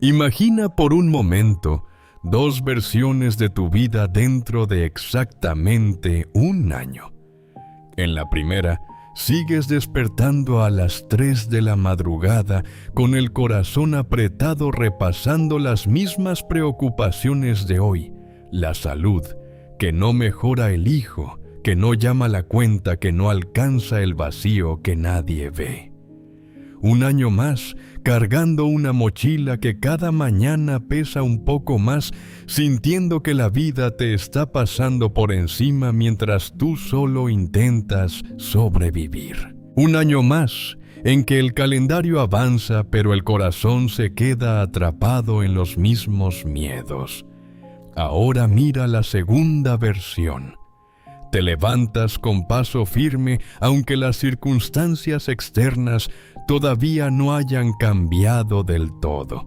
Imagina por un momento dos versiones de tu vida dentro de exactamente un año. En la primera, sigues despertando a las 3 de la madrugada con el corazón apretado repasando las mismas preocupaciones de hoy. La salud, que no mejora el hijo, que no llama la cuenta, que no alcanza el vacío que nadie ve. Un año más, cargando una mochila que cada mañana pesa un poco más, sintiendo que la vida te está pasando por encima mientras tú solo intentas sobrevivir. Un año más, en que el calendario avanza pero el corazón se queda atrapado en los mismos miedos. Ahora mira la segunda versión. Te levantas con paso firme aunque las circunstancias externas todavía no hayan cambiado del todo.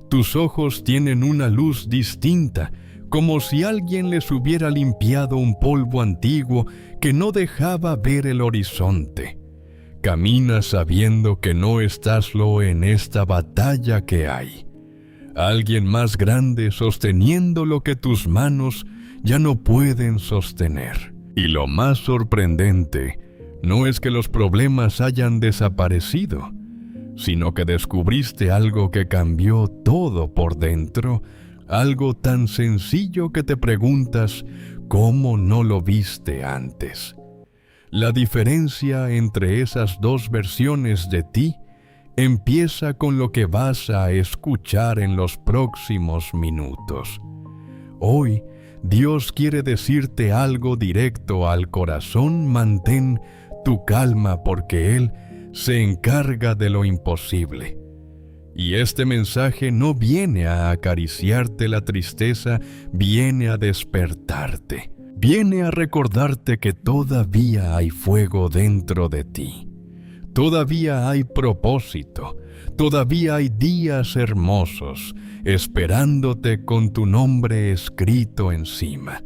Tus ojos tienen una luz distinta, como si alguien les hubiera limpiado un polvo antiguo que no dejaba ver el horizonte. Caminas sabiendo que no estás solo en esta batalla que hay. Alguien más grande sosteniendo lo que tus manos ya no pueden sostener. Y lo más sorprendente no es que los problemas hayan desaparecido, sino que descubriste algo que cambió todo por dentro, algo tan sencillo que te preguntas ¿cómo no lo viste antes? La diferencia entre esas dos versiones de ti empieza con lo que vas a escuchar en los próximos minutos. Hoy, Dios quiere decirte algo directo al corazón. Mantén tu calma porque Él se encarga de lo imposible. Y este mensaje no viene a acariciarte la tristeza, viene a despertarte. Viene a recordarte que todavía hay fuego dentro de ti. Todavía hay propósito, todavía hay días hermosos, esperándote con tu nombre escrito encima.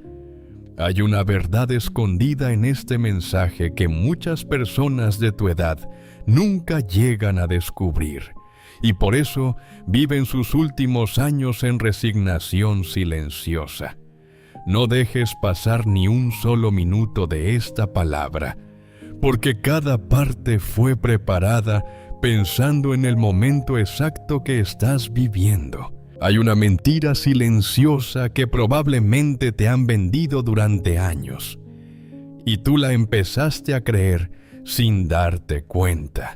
Hay una verdad escondida en este mensaje que muchas personas de tu edad nunca llegan a descubrir, y por eso viven sus últimos años en resignación silenciosa. No dejes pasar ni un solo minuto de esta palabra, porque cada parte fue preparada pensando en el momento exacto que estás viviendo. Hay una mentira silenciosa que probablemente te han vendido durante años, y tú la empezaste a creer sin darte cuenta.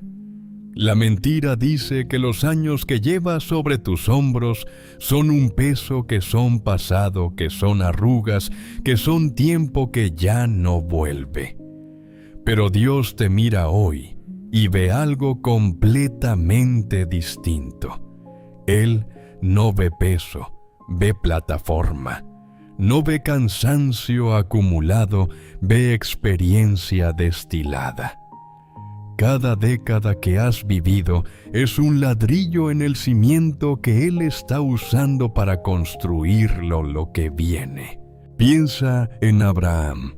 La mentira dice que los años que llevas sobre tus hombros son un peso, que son pasado, que son arrugas, que son tiempo que ya no vuelve. Pero Dios te mira hoy y ve algo completamente distinto. Él no ve peso, ve plataforma. No ve cansancio acumulado, ve experiencia destilada. Cada década que has vivido es un ladrillo en el cimiento que Él está usando para construir lo que viene. Piensa en Abraham.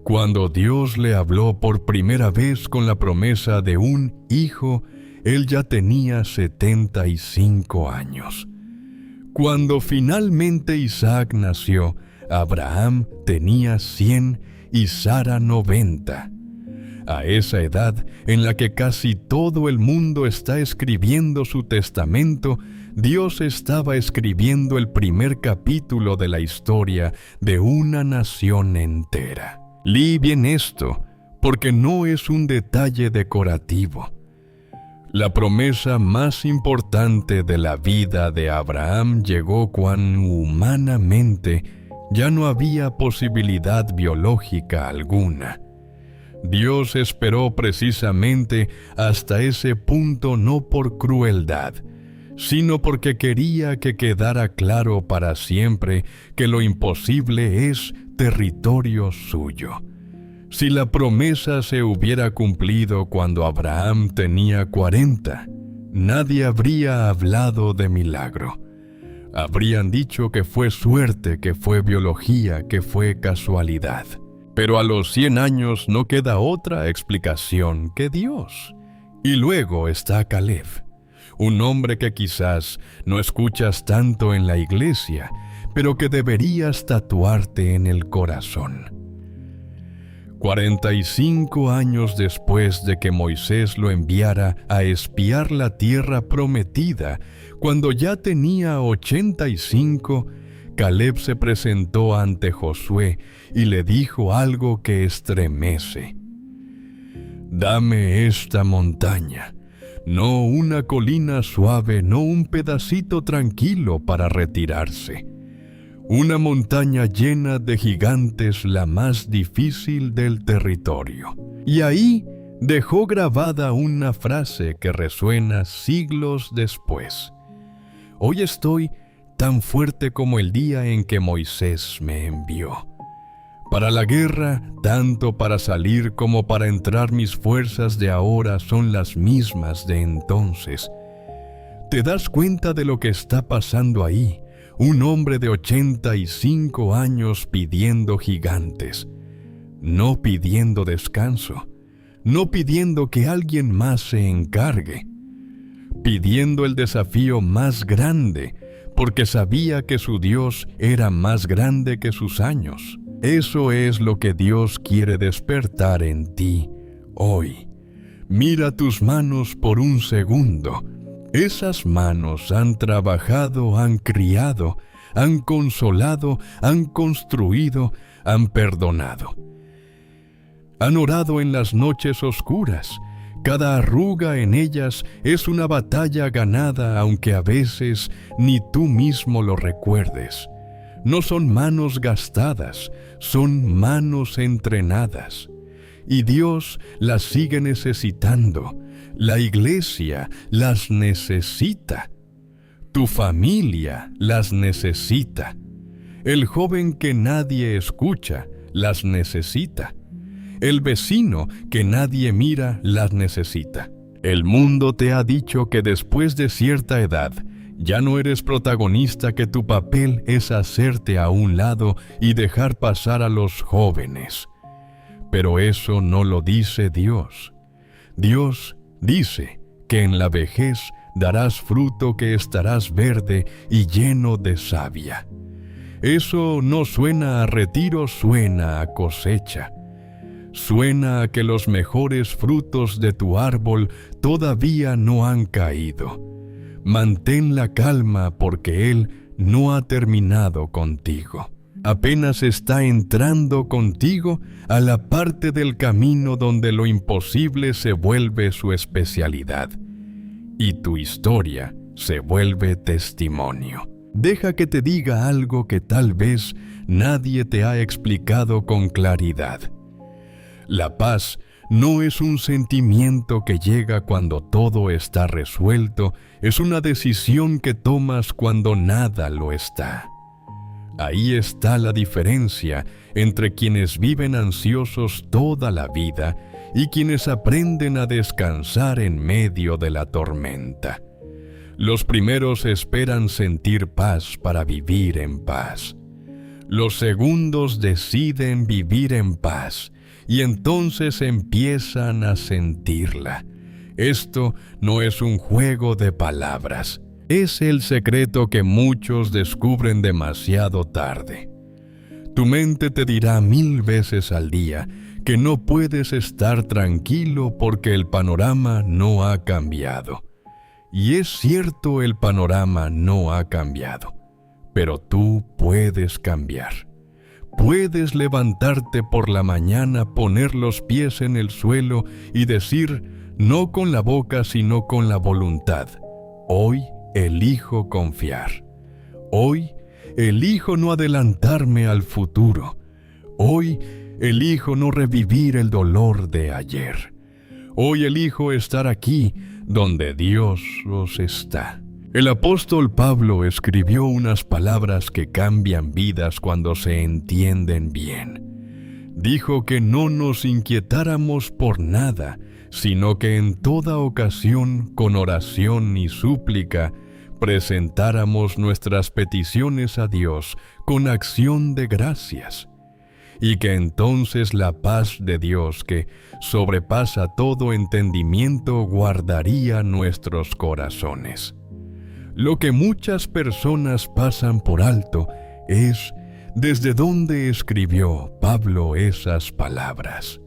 Cuando Dios le habló por primera vez con la promesa de un hijo, él ya tenía 75 años. Cuando finalmente Isaac nació, Abraham tenía 100 y Sara 90. A esa edad en la que casi todo el mundo está escribiendo su testamento, Dios estaba escribiendo el primer capítulo de la historia de una nación entera. Lee bien esto, porque no es un detalle decorativo. La promesa más importante de la vida de Abraham llegó cuando humanamente ya no había posibilidad biológica alguna. Dios esperó precisamente hasta ese punto no por crueldad, sino porque quería que quedara claro para siempre que lo imposible es territorio suyo. Si la promesa se hubiera cumplido cuando Abraham tenía 40, nadie habría hablado de milagro. Habrían dicho que fue suerte, que fue biología, que fue casualidad. Pero a los 100 años no queda otra explicación que Dios. Y luego está Caleb, un nombre que quizás no escuchas tanto en la iglesia, pero que deberías tatuarte en el corazón. 45 años después de que Moisés lo enviara a espiar la tierra prometida, cuando ya tenía 85, Caleb se presentó ante Josué y le dijo algo que estremece. «Dame esta montaña, no una colina suave, no un pedacito tranquilo para retirarse. Una montaña llena de gigantes, la más difícil del territorio». Y ahí dejó grabada una frase que resuena siglos después. Hoy estoy tan fuerte como el día en que Moisés me envió. Para la guerra, tanto para salir como para entrar, mis fuerzas de ahora son las mismas de entonces. ¿Te das cuenta de lo que está pasando ahí? Un hombre de 85 años pidiendo gigantes, no pidiendo descanso, no pidiendo que alguien más se encargue, pidiendo el desafío más grande, porque sabía que su Dios era más grande que sus años. Eso es lo que Dios quiere despertar en ti hoy. Mira tus manos por un segundo. Esas manos han trabajado, han criado, han consolado, han construido, han perdonado. Han orado en las noches oscuras. Cada arruga en ellas es una batalla ganada, aunque a veces ni tú mismo lo recuerdes. No son manos gastadas, son manos entrenadas. Y Dios las sigue necesitando. La iglesia las necesita. Tu familia las necesita. El joven que nadie escucha las necesita. El vecino que nadie mira las necesita. El mundo te ha dicho que después de cierta edad ya no eres protagonista, que tu papel es hacerte a un lado y dejar pasar a los jóvenes. Pero eso no lo dice Dios. Dios dice que en la vejez darás fruto, que estarás verde y lleno de savia. Eso no suena a retiro, suena a cosecha. Suena a que los mejores frutos de tu árbol todavía no han caído. Mantén la calma, porque Él no ha terminado contigo. Apenas está entrando contigo a la parte del camino donde lo imposible se vuelve su especialidad y tu historia se vuelve testimonio. Deja que te diga algo que tal vez nadie te ha explicado con claridad. La paz no es un sentimiento que llega cuando todo está resuelto, es una decisión que tomas cuando nada lo está. Ahí está la diferencia entre quienes viven ansiosos toda la vida y quienes aprenden a descansar en medio de la tormenta. Los primeros esperan sentir paz para vivir en paz. Los segundos deciden vivir en paz y entonces empiezan a sentirla. Esto no es un juego de palabras. Es el secreto que muchos descubren demasiado tarde. Tu mente te dirá 1000 veces al día que no puedes estar tranquilo porque el panorama no ha cambiado. Y es cierto, el panorama no ha cambiado, pero tú puedes cambiar. Puedes levantarte por la mañana, poner los pies en el suelo y decir, no con la boca sino con la voluntad: hoy elijo confiar. Hoy elijo no adelantarme al futuro. Hoy elijo no revivir el dolor de ayer. Hoy elijo estar aquí donde Dios os está. El apóstol Pablo escribió unas palabras que cambian vidas cuando se entienden bien. Dijo que no nos inquietáramos por nada, sino que en toda ocasión, con oración y súplica, presentáramos nuestras peticiones a Dios con acción de gracias. y que entonces la paz de Dios, que sobrepasa todo entendimiento, guardaría nuestros corazones. Lo que muchas personas pasan por alto es desde dónde escribió Pablo esas palabras.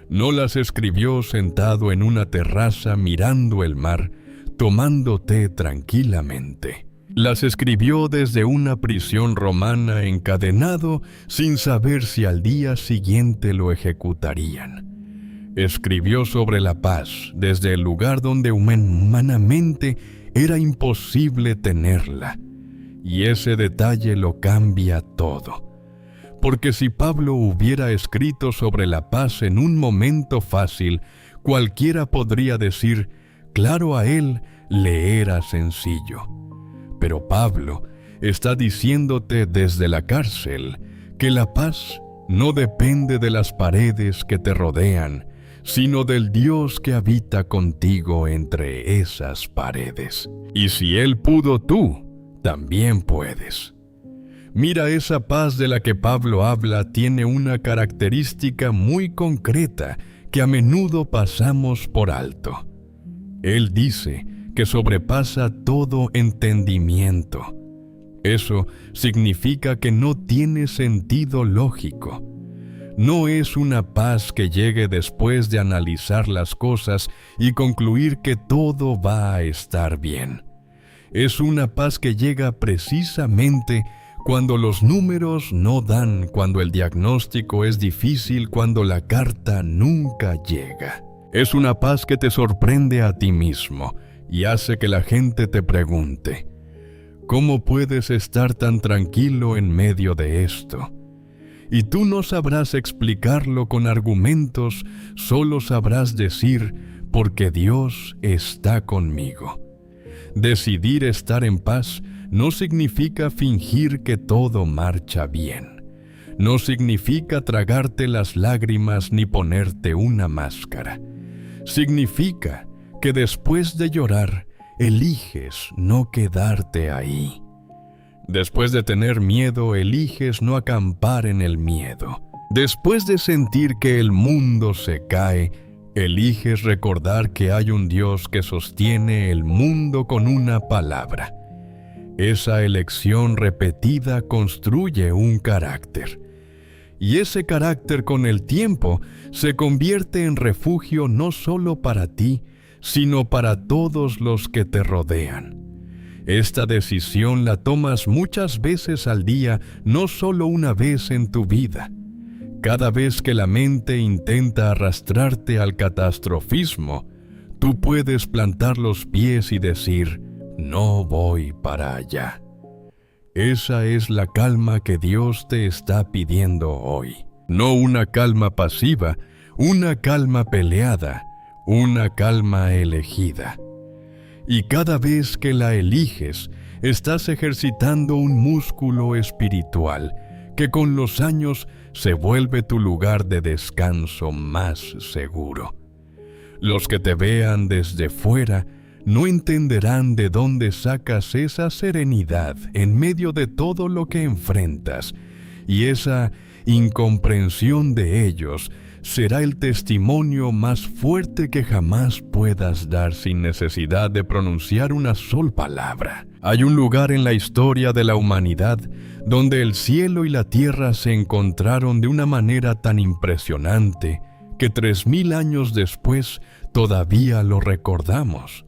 No las escribió sentado en una terraza mirando el mar, tomando té tranquilamente. Las escribió desde una prisión romana encadenado sin saber si al día siguiente lo ejecutarían. Escribió sobre la paz desde el lugar donde humanamente era imposible tenerla. Y ese detalle lo cambia todo. Porque si Pablo hubiera escrito sobre la paz en un momento fácil, cualquiera podría decir, claro, a él le era sencillo. Pero Pablo está diciéndote desde la cárcel que la paz no depende de las paredes que te rodean, sino del Dios que habita contigo entre esas paredes. Y si Él pudo, tú también puedes. Mira, esa paz de la que Pablo habla tiene una característica muy concreta que a menudo pasamos por alto. Él dice que sobrepasa todo entendimiento. Eso significa que no tiene sentido lógico. No es una paz que llegue después de analizar las cosas y concluir que todo va a estar bien. Es una paz que llega precisamente cuando los números no dan, cuando el diagnóstico es difícil, cuando la carta nunca llega. Es una paz que te sorprende a ti mismo y hace que la gente te pregunte, ¿cómo puedes estar tan tranquilo en medio de esto? Y tú no sabrás explicarlo con argumentos, solo sabrás decir, porque Dios está conmigo. Decidir estar en paz no significa fingir que todo marcha bien. No significa tragarte las lágrimas ni ponerte una máscara. Significa que después de llorar, eliges no quedarte ahí. Después de tener miedo, eliges no acampar en el miedo. Después de sentir que el mundo se cae, eliges recordar que hay un Dios que sostiene el mundo con una palabra. Esa elección repetida construye un carácter. Y ese carácter con el tiempo se convierte en refugio no solo para ti, sino para todos los que te rodean. Esta decisión la tomas muchas veces al día, no solo una vez en tu vida. Cada vez que la mente intenta arrastrarte al catastrofismo, tú puedes plantar los pies y decir, no voy para allá. Esa es la calma que Dios te está pidiendo hoy. No una calma pasiva, una calma peleada, una calma elegida. Y cada vez que la eliges, estás ejercitando un músculo espiritual que con los años se vuelve tu lugar de descanso más seguro. Los que te vean desde fuera no entenderán de dónde sacas esa serenidad en medio de todo lo que enfrentas, y esa incomprensión de ellos será el testimonio más fuerte que jamás puedas dar sin necesidad de pronunciar una sola palabra. Hay un lugar en la historia de la humanidad donde el cielo y la tierra se encontraron de una manera tan impresionante que 3000 años después todavía lo recordamos.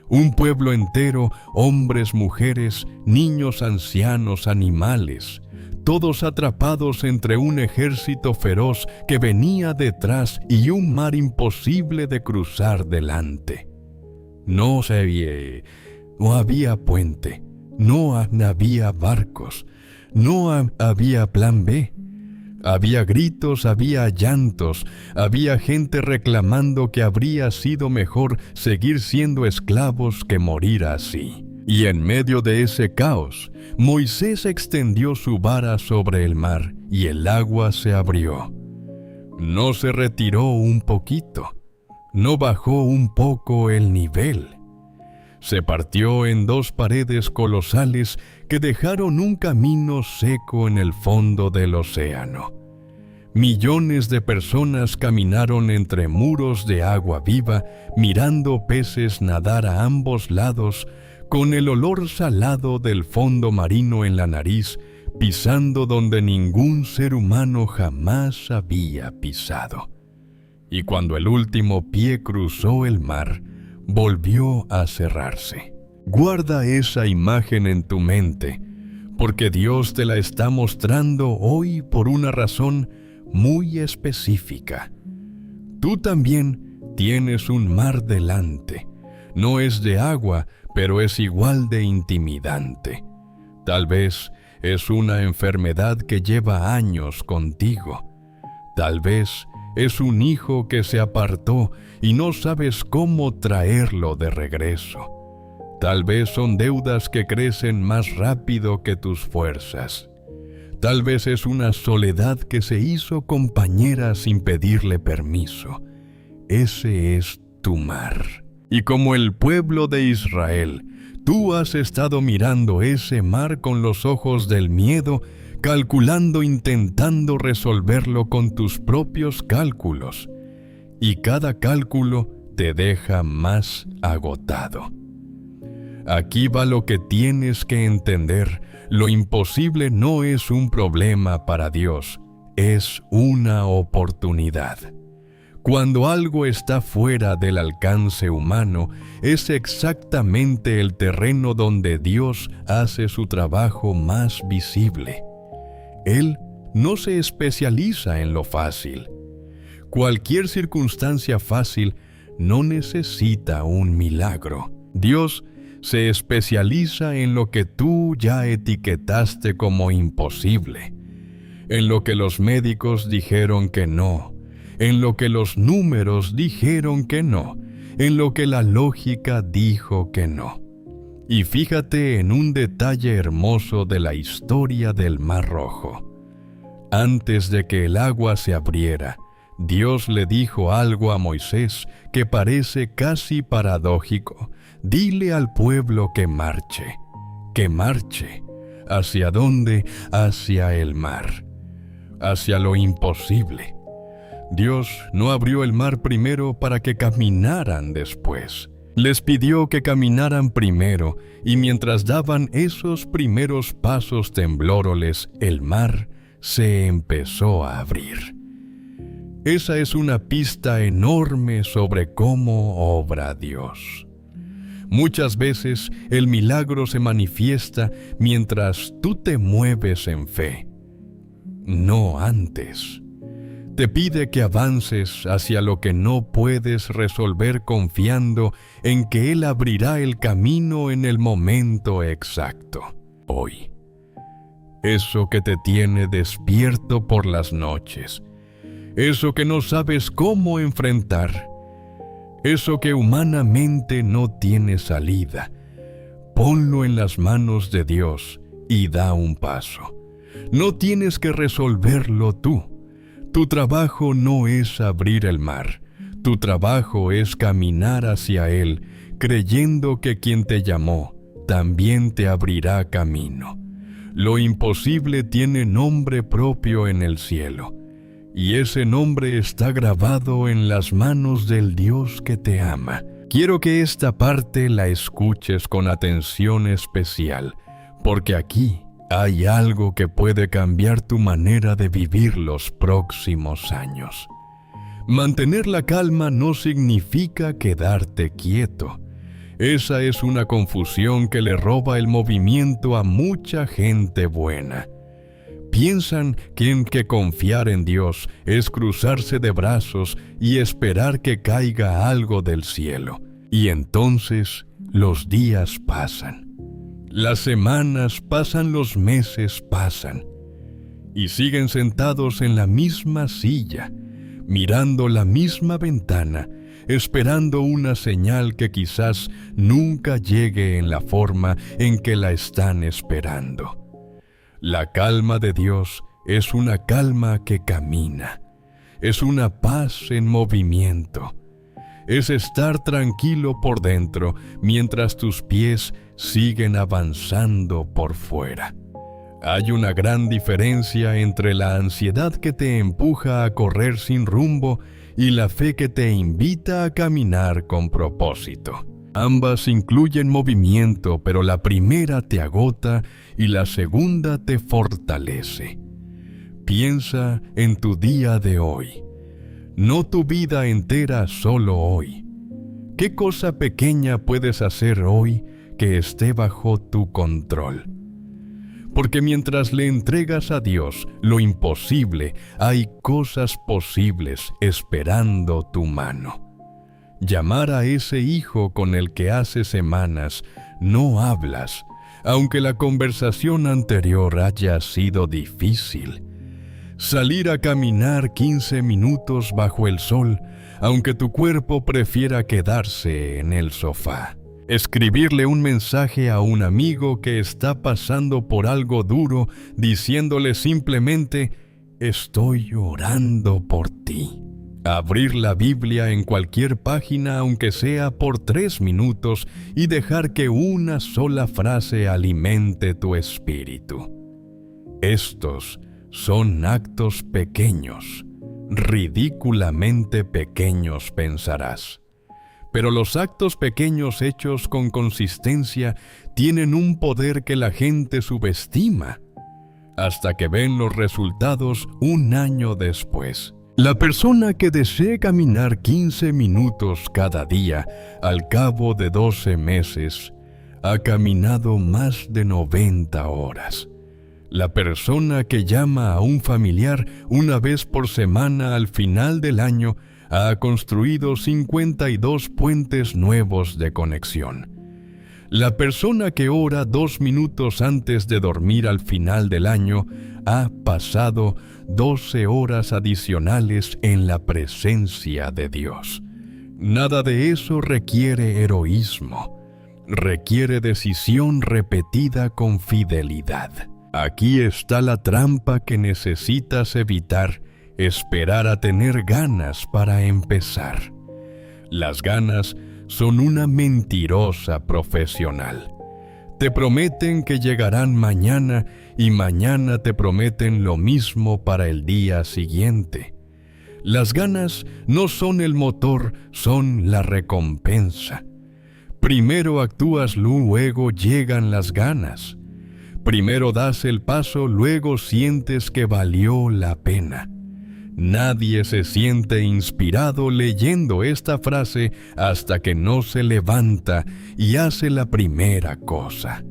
Un pueblo entero, hombres, mujeres, niños, ancianos, animales, todos atrapados entre un ejército feroz que venía detrás y un mar imposible de cruzar delante. No había puente, no había barcos, no había plan B. Había gritos, había llantos, había gente reclamando que habría sido mejor seguir siendo esclavos que morir así. Y en medio de ese caos, Moisés extendió su vara sobre el mar y el agua se abrió. No se retiró un poquito, no bajó un poco el nivel. Se partió en 2 paredes colosales que dejaron un camino seco en el fondo del océano. Millones de personas caminaron entre muros de agua viva, mirando peces nadar a ambos lados, con el olor salado del fondo marino en la nariz, pisando donde ningún ser humano jamás había pisado. Y cuando el último pie cruzó el mar, volvió a cerrarse. Guarda esa imagen en tu mente, porque Dios te la está mostrando hoy por una razón muy específica. Tú también tienes un mar delante. No es de agua, pero es igual de intimidante. Tal vez es una enfermedad que lleva años contigo. Tal vez es un hijo que se apartó y no sabes cómo traerlo de regreso. Tal vez son deudas que crecen más rápido que tus fuerzas. Tal vez es una soledad que se hizo compañera sin pedirle permiso. Ese es tu mar. Y como el pueblo de Israel, tú has estado mirando ese mar con los ojos del miedo, calculando, intentando resolverlo con tus propios cálculos. Y cada cálculo te deja más agotado. Aquí va lo que tienes que entender. Lo imposible no es un problema para Dios, es una oportunidad. Cuando algo está fuera del alcance humano, es exactamente el terreno donde Dios hace su trabajo más visible. Él no se especializa en lo fácil. Cualquier circunstancia fácil no necesita un milagro. Dios se especializa en lo que tú ya etiquetaste como imposible, en lo que los médicos dijeron que no, en lo que los números dijeron que no, en lo que la lógica dijo que no. Y fíjate en un detalle hermoso de la historia del Mar Rojo. Antes de que el agua se abriera, Dios le dijo algo a Moisés que parece casi paradójico. Dile al pueblo que marche. ¿Que marche? ¿Hacia dónde? Hacia el mar. Hacia lo imposible. Dios no abrió el mar primero para que caminaran después. Les pidió que caminaran primero, y mientras daban esos primeros pasos tembloroles, el mar se empezó a abrir. Esa es una pista enorme sobre cómo obra Dios. Muchas veces el milagro se manifiesta mientras tú te mueves en fe, no antes. Te pide que avances hacia lo que no puedes resolver confiando en que Él abrirá el camino en el momento exacto. Hoy. Eso que te tiene despierto por las noches. Eso que no sabes cómo enfrentar. Eso que humanamente no tiene salida. Ponlo en las manos de Dios y da un paso. No tienes que resolverlo tú. Tu trabajo no es abrir el mar. Tu trabajo es caminar hacia Él, creyendo que quien te llamó también te abrirá camino. Lo imposible tiene nombre propio en el cielo. Y ese nombre está grabado en las manos del Dios que te ama. Quiero que esta parte la escuches con atención especial, porque aquí hay algo que puede cambiar tu manera de vivir los próximos años. Mantener la calma no significa quedarte quieto. Esa es una confusión que le roba el movimiento a mucha gente buena. Piensan que confiar en Dios es cruzarse de brazos y esperar que caiga algo del cielo. Y entonces los días pasan. Las semanas pasan, los meses pasan. Y siguen sentados en la misma silla, mirando la misma ventana, esperando una señal que quizás nunca llegue en la forma en que la están esperando. La calma de Dios es una calma que camina. Es una paz en movimiento. Es estar tranquilo por dentro mientras tus pies siguen avanzando por fuera. Hay una gran diferencia entre la ansiedad que te empuja a correr sin rumbo y la fe que te invita a caminar con propósito. Ambas incluyen movimiento, pero la primera te agota y la segunda te fortalece. Piensa en tu día de hoy, no tu vida entera, solo hoy. ¿Qué cosa pequeña puedes hacer hoy que esté bajo tu control? Porque mientras le entregas a Dios lo imposible, hay cosas posibles esperando tu mano. Llamar a ese hijo con el que hace semanas no hablas, aunque la conversación anterior haya sido difícil. Salir a caminar 15 minutos bajo el sol, aunque tu cuerpo prefiera quedarse en el sofá. Escribirle un mensaje a un amigo que está pasando por algo duro, diciéndole simplemente, estoy orando por ti. Abrir la Biblia en cualquier página, aunque sea por 3 minutos, y dejar que una sola frase alimente tu espíritu. Estos son actos pequeños, ridículamente pequeños, pensarás. Pero los actos pequeños hechos con consistencia tienen un poder que la gente subestima, hasta que ven los resultados un año después. La persona que desee caminar 15 minutos cada día, al cabo de 12 meses, ha caminado más de 90 horas. La persona que llama a un familiar una vez por semana al final del año ha construido 52 puentes nuevos de conexión. La persona que ora 2 minutos antes de dormir al final del año ha pasado 12 horas adicionales en la presencia de Dios. Nada de eso requiere heroísmo. Requiere decisión repetida con fidelidad. Aquí está la trampa que necesitas evitar: esperar a tener ganas para empezar. Las ganas son una mentirosa profesional. Te prometen que llegarán mañana y mañana te prometen lo mismo para el día siguiente. Las ganas no son el motor, son la recompensa. Primero actúas, luego llegan las ganas. Primero das el paso, luego sientes que valió la pena. Nadie se siente inspirado leyendo esta frase hasta que no se levanta y hace la primera cosa.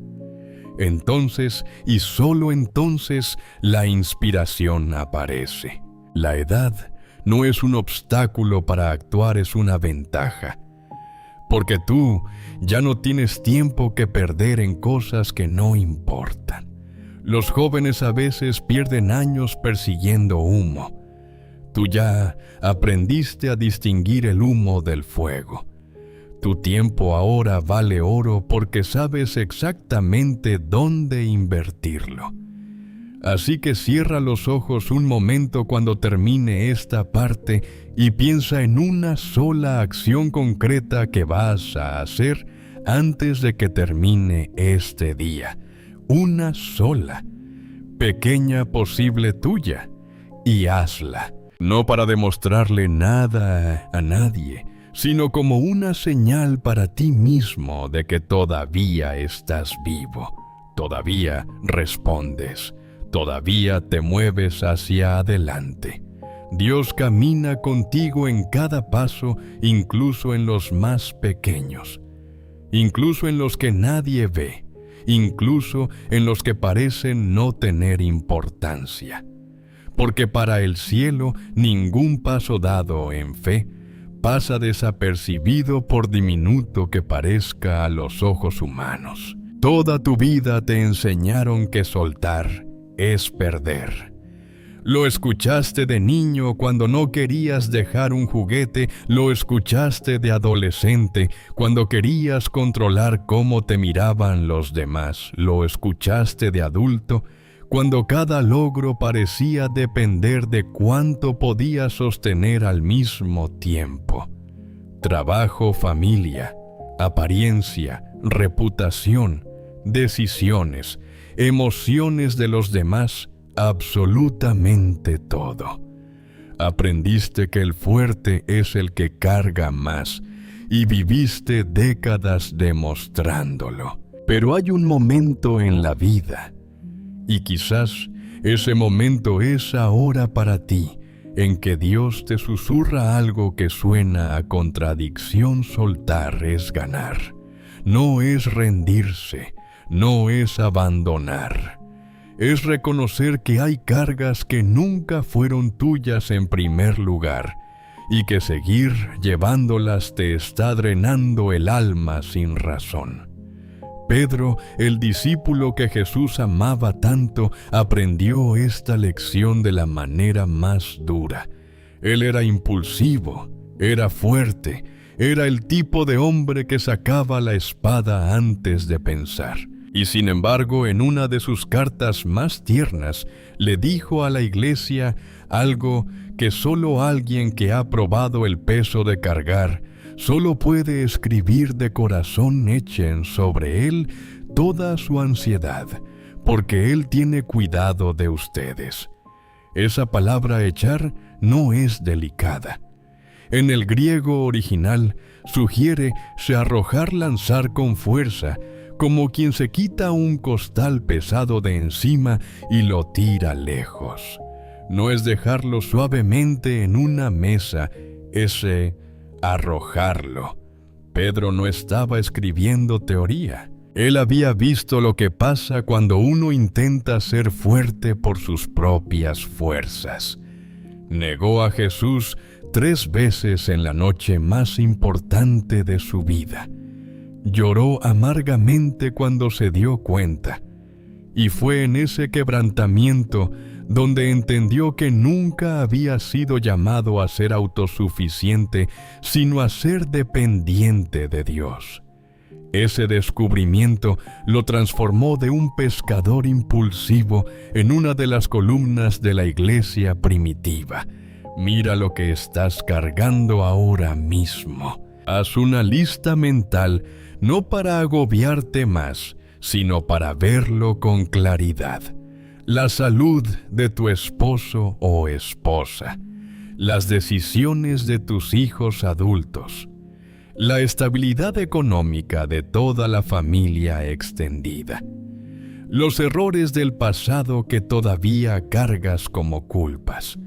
Entonces, y solo entonces, la inspiración aparece. La edad no es un obstáculo para actuar, es una ventaja. Porque tú ya no tienes tiempo que perder en cosas que no importan. Los jóvenes a veces pierden años persiguiendo humo. Tú ya aprendiste a distinguir el humo del fuego. Tu tiempo ahora vale oro porque sabes exactamente dónde invertirlo. Así que cierra los ojos un momento cuando termine esta parte y piensa en una sola acción concreta que vas a hacer antes de que termine este día. Una sola, pequeña posible tuya, y hazla. No para demostrarle nada a nadie, sino como una señal para ti mismo de que todavía estás vivo, todavía respondes, todavía te mueves hacia adelante. Dios camina contigo en cada paso, incluso en los más pequeños, incluso en los que nadie ve, incluso en los que parecen no tener importancia. Porque para el cielo ningún paso dado en fe pasa desapercibido por diminuto que parezca a los ojos humanos. Toda tu vida te enseñaron que soltar es perder. Lo escuchaste de niño cuando no querías dejar un juguete, lo escuchaste de adolescente cuando querías controlar cómo te miraban los demás, lo escuchaste de adulto cuando cada logro parecía depender de cuánto podías sostener al mismo tiempo. Trabajo, familia, apariencia, reputación, decisiones. emociones de los demás, absolutamente todo. Aprendiste que el fuerte es el que carga más, y viviste décadas demostrándolo. Pero hay un momento en la vida, y quizás ese momento es ahora para ti, en que Dios te susurra algo que suena a contradicción. Soltar es ganar, no es rendirse, no es abandonar. Es reconocer que hay cargas que nunca fueron tuyas en primer lugar, y que seguir llevándolas te está drenando el alma sin razón. Pedro, el discípulo que Jesús amaba tanto, aprendió esta lección de la manera más dura. Él era impulsivo, era fuerte, era el tipo de hombre que sacaba la espada antes de pensar. Y sin embargo, en una de sus cartas más tiernas, le dijo a la iglesia algo que solo alguien que ha probado el peso de cargar solo puede escribir de corazón: echen sobre él toda su ansiedad, porque él tiene cuidado de ustedes. Esa palabra echar no es delicada. En el griego original sugiere se arrojar, lanzar con fuerza, como quien se quita un costal pesado de encima y lo tira lejos. No es dejarlo suavemente en una mesa, ese arrojarlo. Pedro no estaba escribiendo teoría. Él había visto lo que pasa cuando uno intenta ser fuerte por sus propias fuerzas. Negó a Jesús 3 veces en la noche más importante de su vida. Lloró amargamente cuando se dio cuenta, y fue en ese quebrantamiento donde entendió que nunca había sido llamado a ser autosuficiente, sino a ser dependiente de Dios. Ese descubrimiento lo transformó de un pescador impulsivo en una de las columnas de la iglesia primitiva. Mira lo que estás cargando ahora mismo. Haz una lista mental, no para agobiarte más, sino para verlo con claridad. La salud de tu esposo o esposa, las decisiones de tus hijos adultos, la estabilidad económica de toda la familia extendida, los errores del pasado que todavía cargas como culpas,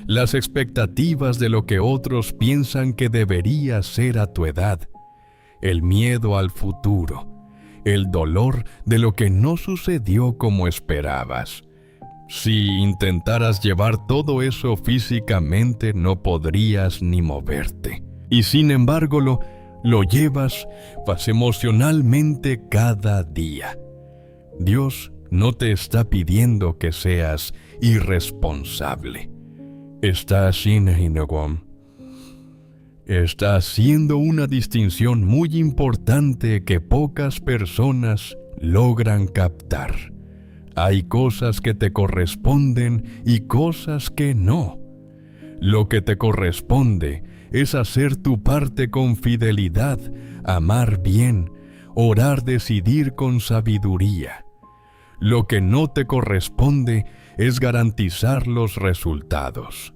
las expectativas de lo que otros piensan que debería ser a tu edad, el miedo al futuro, el dolor de lo que no sucedió como esperabas. Si intentaras llevar todo eso físicamente, no podrías ni moverte. Y sin embargo lo llevas emocionalmente cada día. Dios no te está pidiendo que seas irresponsable. Está haciendo una distinción muy importante que pocas personas logran captar. Hay cosas que te corresponden y cosas que no. Lo que te corresponde es hacer tu parte con fidelidad, amar bien, orar, decidir con sabiduría. Lo que no te corresponde es garantizar los resultados.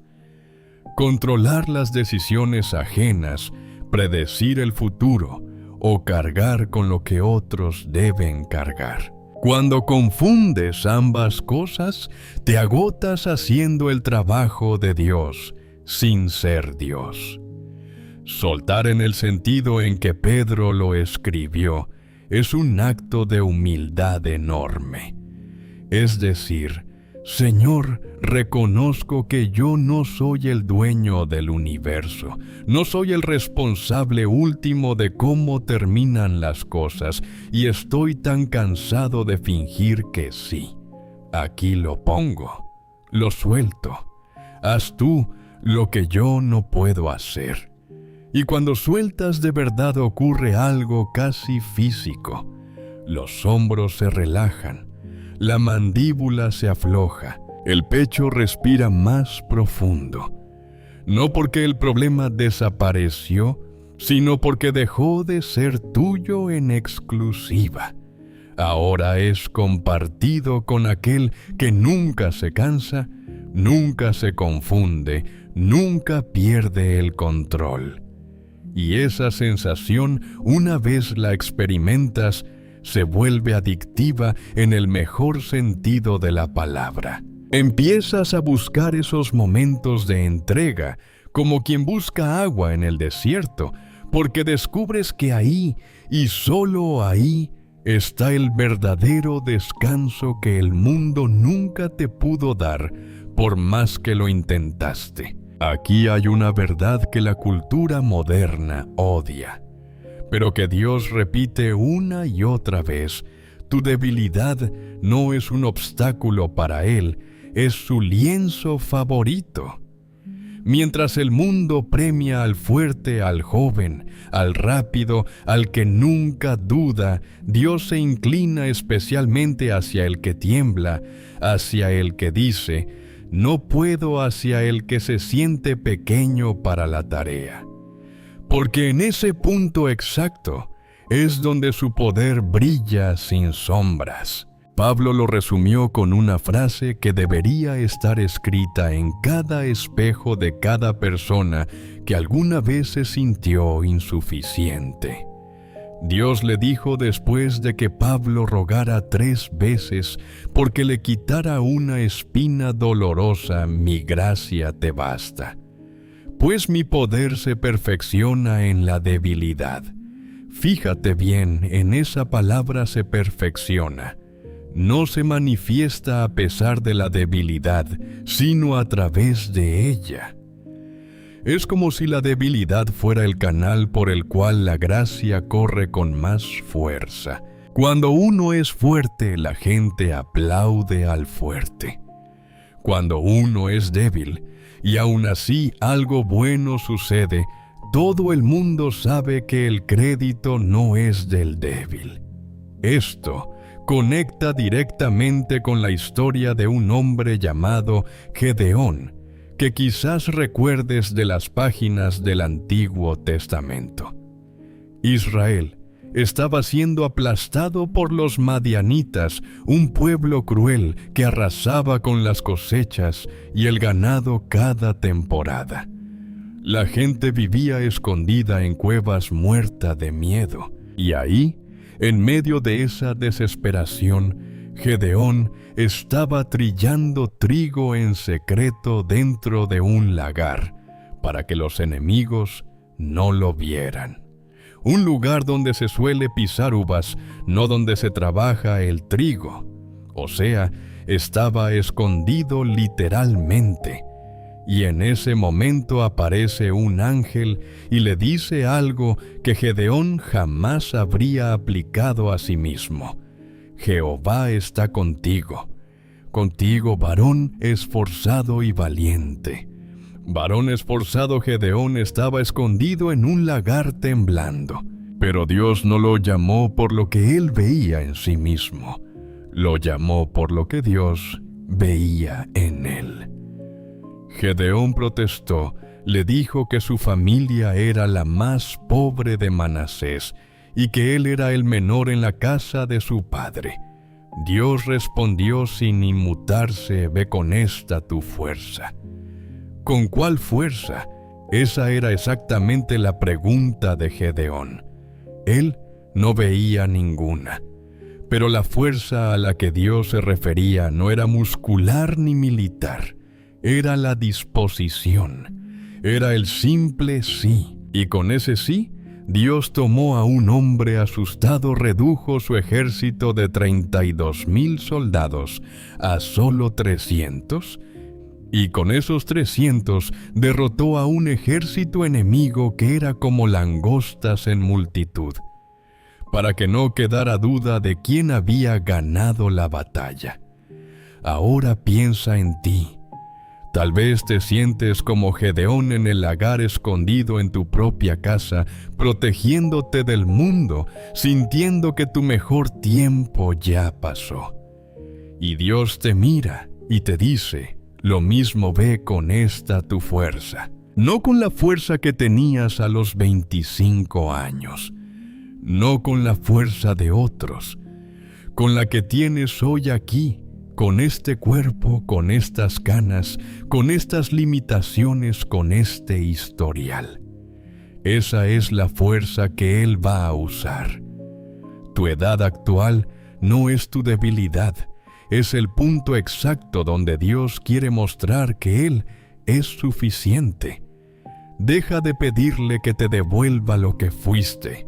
Controlar las decisiones ajenas, predecir el futuro o cargar con lo que otros deben cargar. Cuando confundes ambas cosas, te agotas haciendo el trabajo de Dios sin ser Dios. Soltar en el sentido en que Pedro lo escribió es un acto de humildad enorme. Es decir, Señor, reconozco que yo no soy el dueño del universo, no soy el responsable último de cómo terminan las cosas, y estoy tan cansado de fingir que sí. Aquí lo pongo, lo suelto. Haz tú lo que yo no puedo hacer. Y cuando sueltas de verdad ocurre algo casi físico. Los hombros se relajan. La mandíbula se afloja, el pecho respira más profundo. No porque el problema desapareció, sino porque dejó de ser tuyo en exclusiva. ahora es compartido con aquel que nunca se cansa, nunca se confunde, nunca pierde el control. Y esa sensación, una vez la experimentas, se vuelve adictiva en el mejor sentido de la palabra. Empiezas a buscar esos momentos de entrega, como quien busca agua en el desierto, porque descubres que ahí, y solo ahí, está el verdadero descanso que el mundo nunca te pudo dar, por más que lo intentaste. Aquí hay una verdad que la cultura moderna odia, pero que Dios repite una y otra vez: tu debilidad no es un obstáculo para Él, es su lienzo favorito. Mientras el mundo premia al fuerte, al joven, al rápido, al que nunca duda, Dios se inclina especialmente hacia el que tiembla, hacia el que dice: no puedo, hacia el que se siente pequeño para la tarea. Porque en ese punto exacto es donde su poder brilla sin sombras. Pablo lo resumió con una frase que debería estar escrita en cada espejo de cada persona que alguna vez se sintió insuficiente. Dios le dijo después de que Pablo rogara 3 veces porque le quitara una espina dolorosa: mi gracia te basta. Pues mi poder se perfecciona en la debilidad. Fíjate bien, en esa palabra se perfecciona. No se manifiesta a pesar de la debilidad, sino a través de ella. Es como si la debilidad fuera el canal por el cual la gracia corre con más fuerza. Cuando uno es fuerte, la gente aplaude al fuerte. Cuando uno es débil, y aún así algo bueno sucede, todo el mundo sabe que el crédito no es del débil. Esto conecta directamente con la historia de un hombre llamado Gedeón, que quizás recuerdes de las páginas del Antiguo Testamento. Israel estaba siendo aplastado por los madianitas, un pueblo cruel que arrasaba con las cosechas y el ganado cada temporada. La gente vivía escondida en cuevas muerta de miedo, y ahí, en medio de esa desesperación, Gedeón estaba trillando trigo en secreto dentro de un lagar, para que los enemigos no lo vieran. Un lugar donde se suele pisar uvas, no donde se trabaja el trigo. O sea, estaba escondido literalmente. Y en ese momento aparece un ángel y le dice algo que Gedeón jamás habría aplicado a sí mismo. Jehová está contigo. Contigo, varón esforzado y valiente. Varón esforzado Gedeón estaba escondido en un lagar temblando. Pero Dios no lo llamó por lo que él veía en sí mismo. Lo llamó por lo que Dios veía en él. Gedeón protestó, le dijo que su familia era la más pobre de Manasés y que él era el menor en la casa de su padre. Dios respondió sin inmutarse: ve con esta tu fuerza. ¿Con cuál fuerza? Esa era exactamente la pregunta de Gedeón. Él no veía ninguna. Pero la fuerza a la que Dios se refería no era muscular ni militar. Era la disposición. Era el simple sí. Y con ese sí, Dios tomó a un hombre asustado, redujo su ejército de 32,000 soldados a solo 300, y con esos 300 derrotó a un ejército enemigo que era como langostas en multitud, para que no quedara duda de quién había ganado la batalla. Ahora piensa en ti. Tal vez te sientes como Gedeón en el lagar escondido en tu propia casa, protegiéndote del mundo, sintiendo que tu mejor tiempo ya pasó. Y Dios te mira y te dice: lo mismo ve con esta tu fuerza. No con la fuerza que tenías a los 25 años. No con la fuerza de otros. con la que tienes hoy aquí, con este cuerpo, con estas canas, con estas limitaciones, con este historial. Esa es la fuerza que Él va a usar. Tu edad actual no es tu debilidad, es el punto exacto donde Dios quiere mostrar que Él es suficiente. Deja de pedirle que te devuelva lo que fuiste.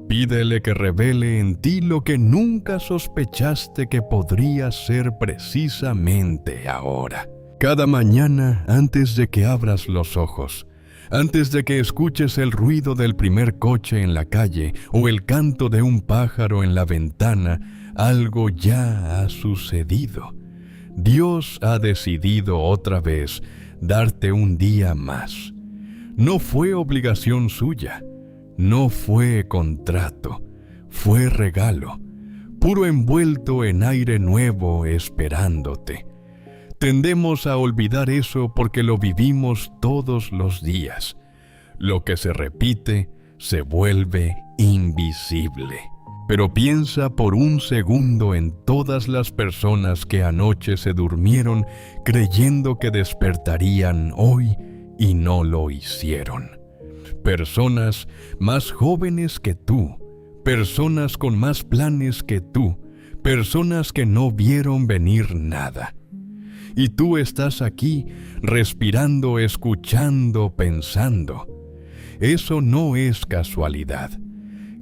Pídele que revele en ti lo que nunca sospechaste que podría ser precisamente ahora. Cada mañana, antes de que abras los ojos, antes de que escuches el ruido del primer coche en la calle o el canto de un pájaro en la ventana, algo ya ha sucedido. Dios ha decidido otra vez darte un día más. No fue obligación suya, no fue contrato, fue regalo, puro envuelto en aire nuevo esperándote. Tendemos a olvidar eso porque lo vivimos todos los días. Lo que se repite se vuelve invisible. Pero piensa por un segundo en todas las personas que anoche se durmieron creyendo que despertarían hoy y no lo hicieron. Personas más jóvenes que tú, personas con más planes que tú, personas que no vieron venir nada. Y tú estás aquí, respirando, escuchando, pensando. Eso no es casualidad.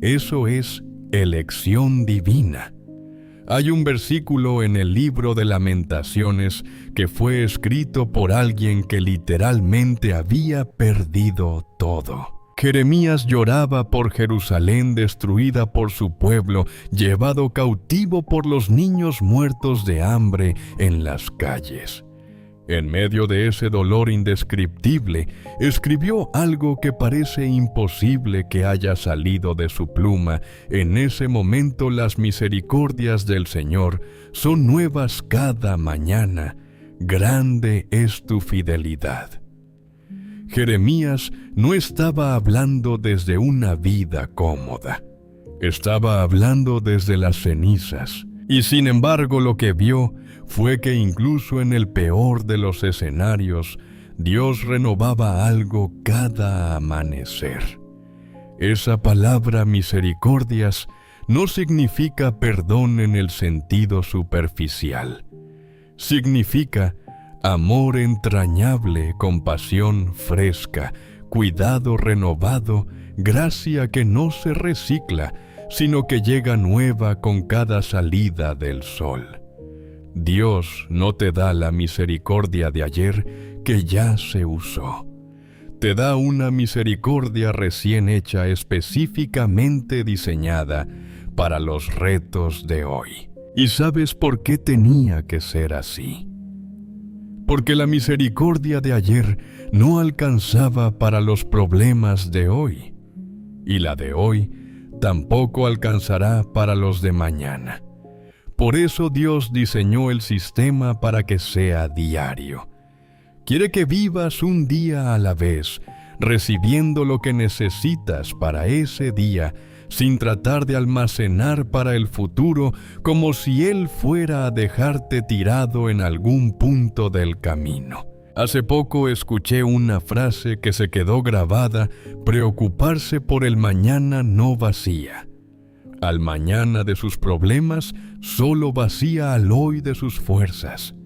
Eso es elección divina. Hay un versículo en el libro de Lamentaciones que fue escrito por alguien que literalmente había perdido todo. Jeremías lloraba por Jerusalén destruida por su pueblo, llevado cautivo por los niños muertos de hambre en las calles. En medio de ese dolor indescriptible, escribió algo que parece imposible que haya salido de su pluma. En ese momento las misericordias del Señor son nuevas cada mañana. Grande es tu fidelidad. Jeremías no estaba hablando desde una vida cómoda. Estaba hablando desde las cenizas. Y sin embargo lo que vio fue que incluso en el peor de los escenarios, Dios renovaba algo cada amanecer. Esa palabra misericordias no significa perdón en el sentido superficial. Significa amor entrañable, compasión fresca, cuidado renovado, gracia que no se recicla, sino que llega nueva con cada salida del sol. Dios no te da la misericordia de ayer que ya se usó. Te da una misericordia recién hecha, específicamente diseñada para los retos de hoy. ¿Y sabes por qué tenía que ser así? Porque la misericordia de ayer no alcanzaba para los problemas de hoy, y la de hoy tampoco alcanzará para los de mañana. Por eso Dios diseñó el sistema para que sea diario. Quiere que vivas un día a la vez, recibiendo lo que necesitas para ese día, sin tratar de almacenar para el futuro como si Él fuera a dejarte tirado en algún punto del camino. Hace poco escuché una frase que se quedó grabada: preocuparse por el mañana no vacía. Al mañana de sus problemas, solo vacía al hoy de sus fuerzas.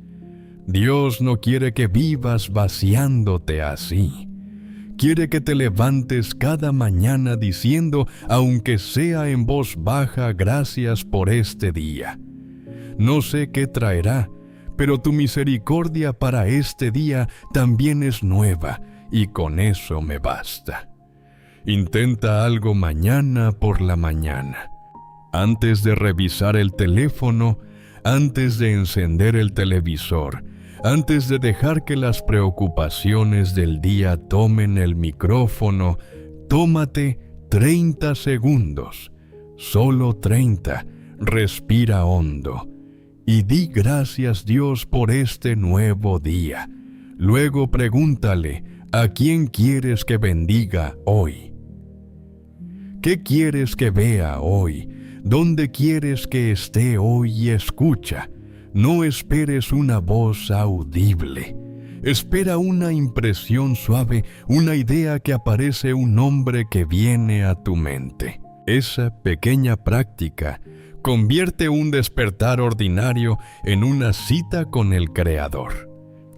Dios no quiere que vivas vaciándote así. Quiere que te levantes cada mañana diciendo, aunque sea en voz baja, gracias por este día. No sé qué traerá, pero tu misericordia para este día también es nueva, y con eso me basta. Intenta algo mañana por la mañana. Antes de revisar el teléfono, antes de encender el televisor, antes de dejar que las preocupaciones del día tomen el micrófono, tómate 30 segundos, solo 30, respira hondo y di gracias Dios por este nuevo día. Luego pregúntale, ¿a quién quieres que bendiga hoy? ¿Qué quieres que vea hoy? ¿Dónde quieres que esté hoy y escucha? No esperes una voz audible. Espera una impresión suave, una idea que aparece, un nombre que viene a tu mente. Esa pequeña práctica convierte un despertar ordinario en una cita con el Creador.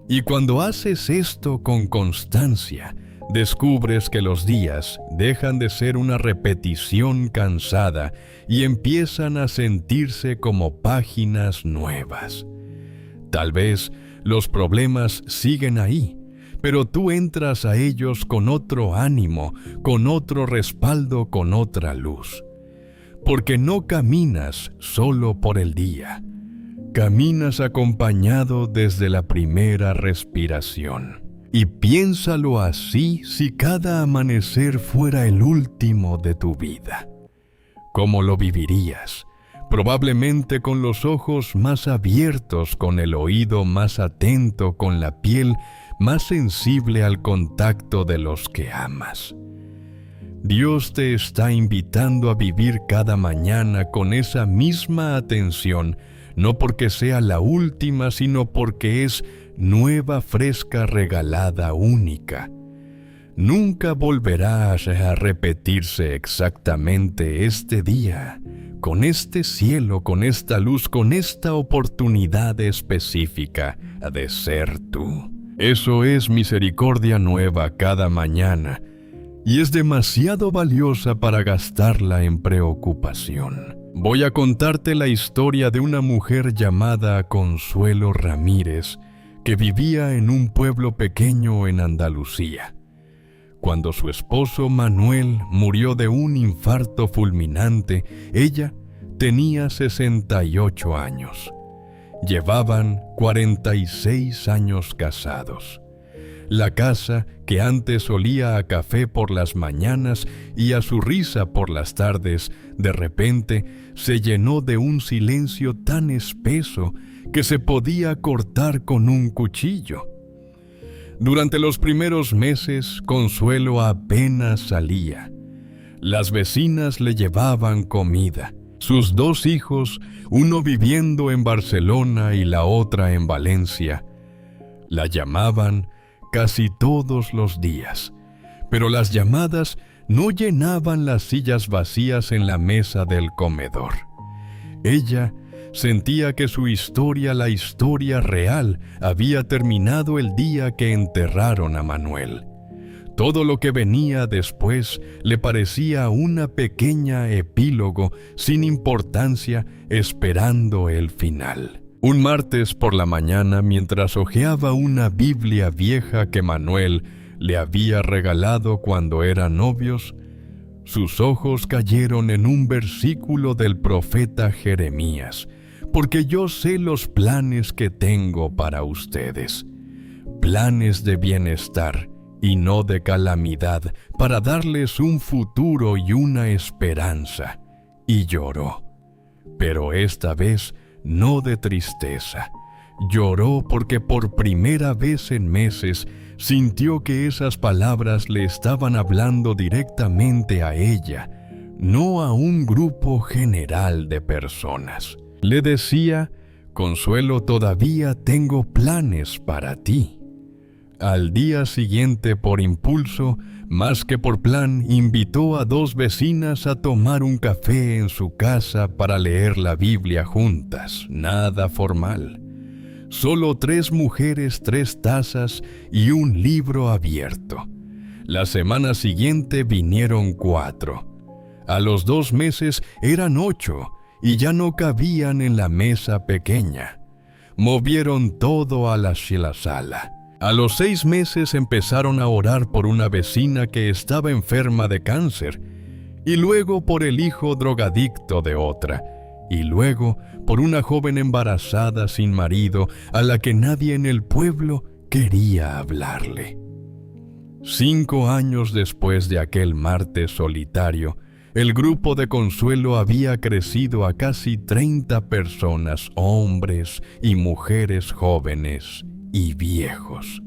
Y cuando haces esto con constancia, descubres que los días dejan de ser una repetición cansada y empiezan a sentirse como páginas nuevas. Tal vez los problemas siguen ahí, pero tú entras a ellos con otro ánimo, con otro respaldo, con otra luz. Porque no caminas solo por el día, caminas acompañado desde la primera respiración. Y piénsalo así si cada amanecer fuera el último de tu vida. ¿Cómo lo vivirías? Probablemente con los ojos más abiertos, con el oído más atento, con la piel más sensible al contacto de los que amas. Dios te está invitando a vivir cada mañana con esa misma atención, no porque sea la última, sino porque es nueva, fresca, regalada, única. Nunca volverá a repetirse exactamente este día, con este cielo, con esta luz, con esta oportunidad específica de ser tú. Eso es misericordia nueva cada mañana, y es demasiado valiosa para gastarla en preocupación. Voy a contarte la historia de una mujer llamada Consuelo Ramírez, que vivía en un pueblo pequeño en Andalucía. Cuando su esposo Manuel murió de un infarto fulminante, ella tenía 68 años. Llevaban 46 años casados. La casa, que antes olía a café por las mañanas y a su risa por las tardes, de repente se llenó de un silencio tan espeso que se podía cortar con un cuchillo. Durante los primeros meses, Consuelo apenas salía. Las vecinas le llevaban comida. Sus 2 hijos, uno viviendo en Barcelona y la otra en Valencia, la llamaban casi todos los días, pero las llamadas no llenaban las sillas vacías en la mesa del comedor. Ella sentía que su historia, la historia real, había terminado el día que enterraron a Manuel. Todo lo que venía después le parecía una pequeña epílogo sin importancia, esperando el final. Un martes por la mañana, mientras hojeaba una Biblia vieja que Manuel le había regalado cuando eran novios, sus ojos cayeron en un versículo del profeta Jeremías, porque yo sé los planes que tengo para ustedes, planes de bienestar y no de calamidad, para darles un futuro y una esperanza. Y lloró, pero esta vez no de tristeza. Lloró porque por primera vez en meses sintió que esas palabras le estaban hablando directamente a ella, no a un grupo general de personas. Le decía: Consuelo, todavía tengo planes para ti. Al día siguiente, por impulso, más que por plan, invitó a 2 vecinas a tomar un café en su casa para leer la Biblia juntas, nada formal. Solo 3 mujeres, 3 tazas y un libro abierto. La semana siguiente vinieron 4. A los 2 meses eran 8 y ya no cabían en la mesa pequeña. Movieron todo a la sala. A los 6 meses empezaron a orar por una vecina que estaba enferma de cáncer, y luego por el hijo drogadicto de otra, y luego por una joven embarazada sin marido a la que nadie en el pueblo quería hablarle. 5 años después de aquel martes solitario, el grupo de Consuelo había crecido a casi 30 personas, hombres y mujeres jóvenes y viejos.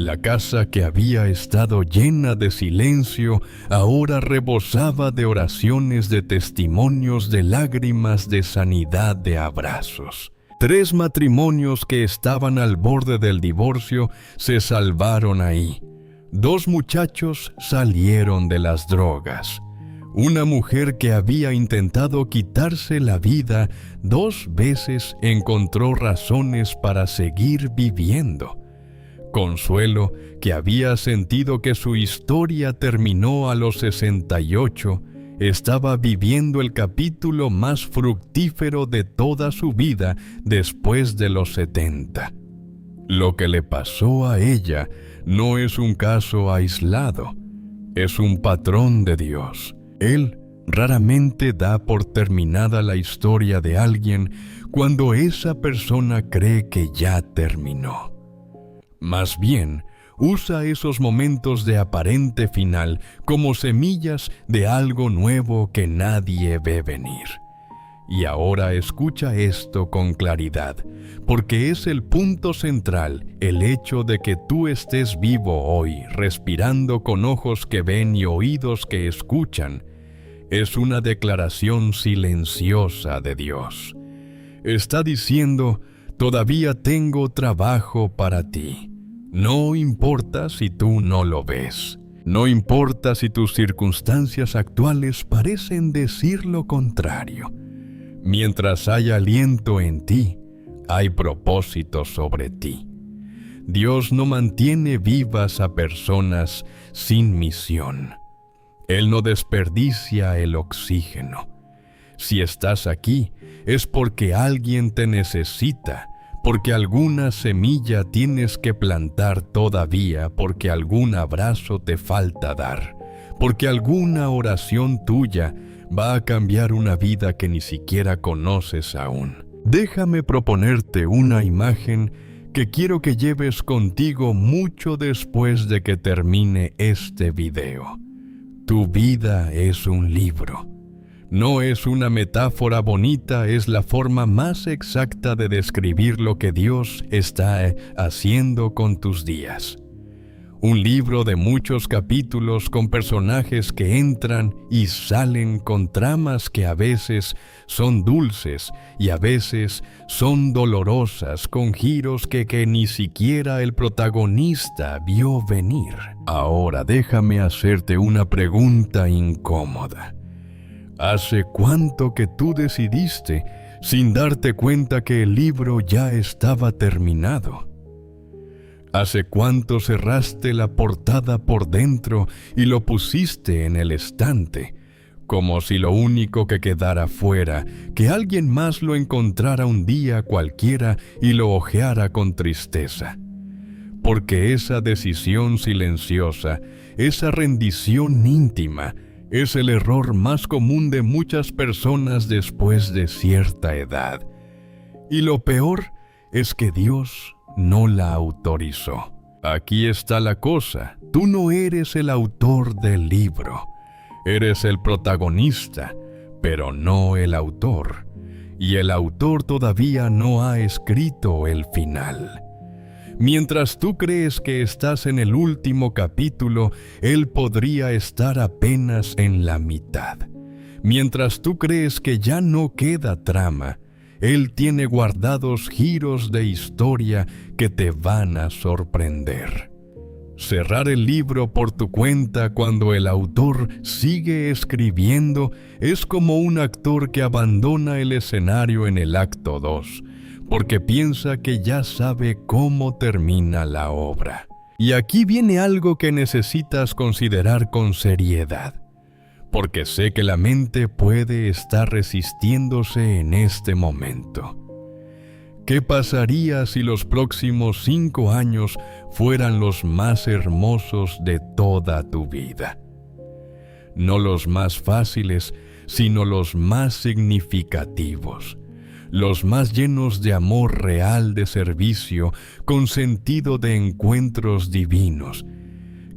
La casa que había estado llena de silencio ahora rebosaba de oraciones, de testimonios, de lágrimas, de sanidad, de abrazos. 3 matrimonios que estaban al borde del divorcio se salvaron ahí. 2 muchachos salieron de las drogas. Una mujer que había intentado quitarse la vida 2 veces encontró razones para seguir viviendo. Consuelo, que había sentido que su historia terminó a los 68, estaba viviendo el capítulo más fructífero de toda su vida después de los 70. Lo que le pasó a ella no es un caso aislado, es un patrón de Dios. Él raramente da por terminada la historia de alguien cuando esa persona cree que ya terminó. Más bien, usa esos momentos de aparente final como semillas de algo nuevo que nadie ve venir. Y ahora escucha esto con claridad, porque es el punto central, el hecho de que tú estés vivo hoy, respirando con ojos que ven y oídos que escuchan. Es una declaración silenciosa de Dios. Está diciendo, todavía tengo trabajo para ti. No importa si tú no lo ves. No importa si tus circunstancias actuales parecen decir lo contrario. Mientras hay aliento en ti, hay propósito sobre ti. Dios no mantiene vivas a personas sin misión. Él no desperdicia el oxígeno. Si estás aquí, es porque alguien te necesita, porque alguna semilla tienes que plantar todavía, porque algún abrazo te falta dar, porque alguna oración tuya va a cambiar una vida que ni siquiera conoces aún. Déjame proponerte una imagen que quiero que lleves contigo mucho después de que termine este video. Tu vida es un libro. No es una metáfora bonita, es la forma más exacta de describir lo que Dios está haciendo con tus días. Un libro de muchos capítulos con personajes que entran y salen con tramas que a veces son dulces y a veces son dolorosas, con giros que ni siquiera el protagonista vio venir. Ahora déjame hacerte una pregunta incómoda. ¿Hace cuánto que tú decidiste, sin darte cuenta que el libro ya estaba terminado? ¿Hace cuánto cerraste la portada por dentro y lo pusiste en el estante, como si lo único que quedara fuera, que alguien más lo encontrara un día cualquiera y lo hojeara con tristeza? Porque esa decisión silenciosa, esa rendición íntima, es el error más común de muchas personas después de cierta edad. Y lo peor es que Dios no la autorizó. Aquí está la cosa. Tú no eres el autor del libro. Eres el protagonista, pero no el autor. Y el autor todavía no ha escrito el final. Mientras tú crees que estás en el último capítulo, Él podría estar apenas en la mitad. Mientras tú crees que ya no queda trama, Él tiene guardados giros de historia que te van a sorprender. Cerrar el libro por tu cuenta cuando el autor sigue escribiendo es como un actor que abandona el escenario en el acto 2, porque piensa que ya sabe cómo termina la obra. Y aquí viene algo que necesitas considerar con seriedad, porque sé que la mente puede estar resistiéndose en este momento. ¿Qué pasaría si los próximos 5 años fueran los más hermosos de toda tu vida? No los más fáciles, sino los más significativos. Los más llenos de amor real, de servicio, con sentido de encuentros divinos,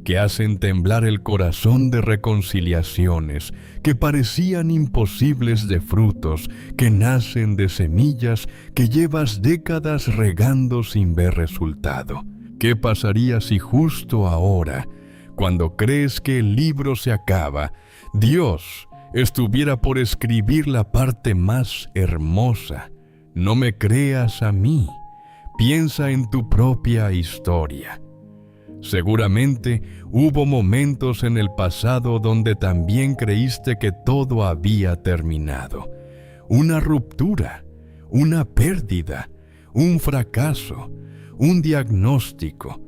que hacen temblar el corazón, de reconciliaciones que parecían imposibles, de frutos que nacen de semillas que llevas décadas regando sin ver resultado. ¿Qué pasaría si justo ahora, cuando crees que el libro se acaba, Dios estuviera por escribir la parte más hermosa? No me creas a mí, piensa en tu propia historia. Seguramente hubo momentos en el pasado donde también creíste que todo había terminado. Una ruptura, una pérdida, un fracaso, un diagnóstico.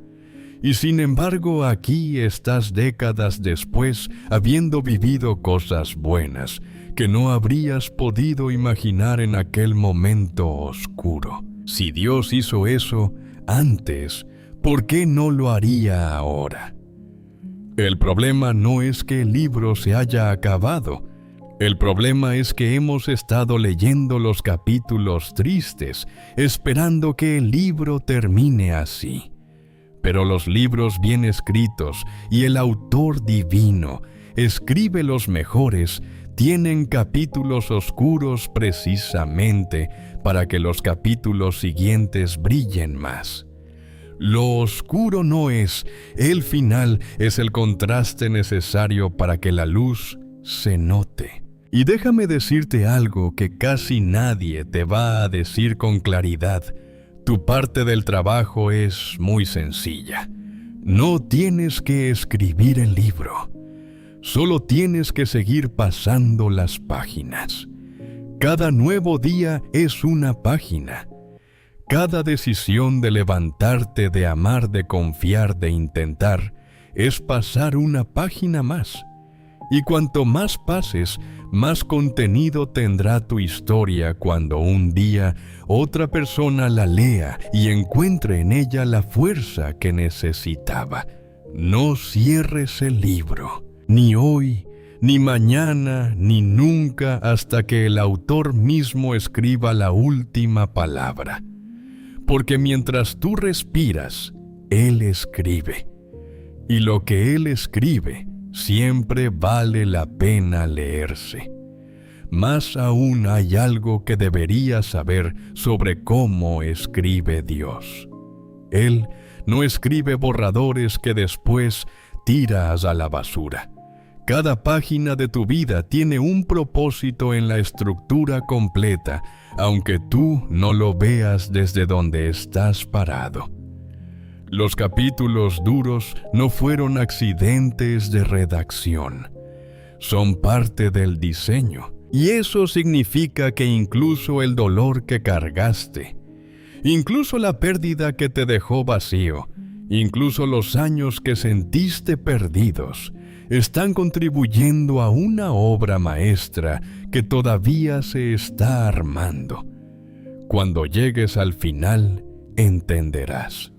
Y sin embargo, aquí estás décadas después, habiendo vivido cosas buenas que no habrías podido imaginar en aquel momento oscuro. Si Dios hizo eso antes, ¿por qué no lo haría ahora? El problema no es que el libro se haya acabado. El problema es que hemos estado leyendo los capítulos tristes, esperando que el libro termine así. Pero los libros bien escritos y el autor divino escribe los mejores, tienen capítulos oscuros precisamente para que los capítulos siguientes brillen más. Lo oscuro no es el final, es el contraste necesario para que la luz se note. Y déjame decirte algo que casi nadie te va a decir con claridad. Tu parte del trabajo es muy sencilla. No tienes que escribir el libro. Solo tienes que seguir pasando las páginas. Cada nuevo día es una página. Cada decisión de levantarte, de amar, de confiar, de intentar, es pasar una página más. Y cuanto más pases, más contenido tendrá tu historia cuando un día otra persona la lea y encuentre en ella la fuerza que necesitaba. No cierres el libro, ni hoy, ni mañana, ni nunca, hasta que el autor mismo escriba la última palabra. Porque mientras tú respiras, Él escribe. Y lo que Él escribe siempre vale la pena leerse. Más aún hay algo que deberías saber sobre cómo escribe Dios. Él no escribe borradores que después tiras a la basura. Cada página de tu vida tiene un propósito en la estructura completa, aunque tú no lo veas desde donde estás parado. Los capítulos duros no fueron accidentes de redacción. Son parte del diseño. Y eso significa que incluso el dolor que cargaste, incluso la pérdida que te dejó vacío, incluso los años que sentiste perdidos, están contribuyendo a una obra maestra que todavía se está armando. Cuando llegues al final, entenderás.